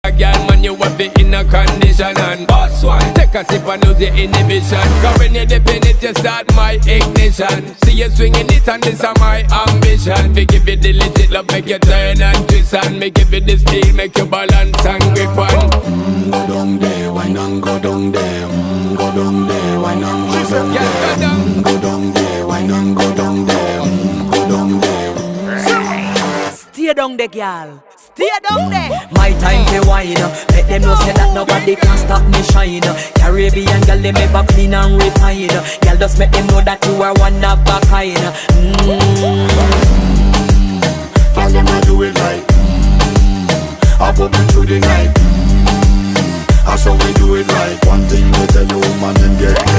a girl, man, you have it in a condition. And boss one, take a sip and lose your inhibition. Cause when you dip in it, you start my ignition. See you swinging it and this is my ambition. We give you the legit love, make you turn and twist. And me give you the steel, make you balance and grip on. Go down there, why not go down there? Go down there, why not go down there? Go down there, why not go down there? Go down there. Stay down there, girl. Stay down there. My time to wine. Let them know say that nobody can stop me shine. Caribbean girl, they make back clean and refine. Girl, just make them know that you are one of a kind. Tell them I do it right. I put me through the night. That's how we do it right. One thing to tell you, man, and get there.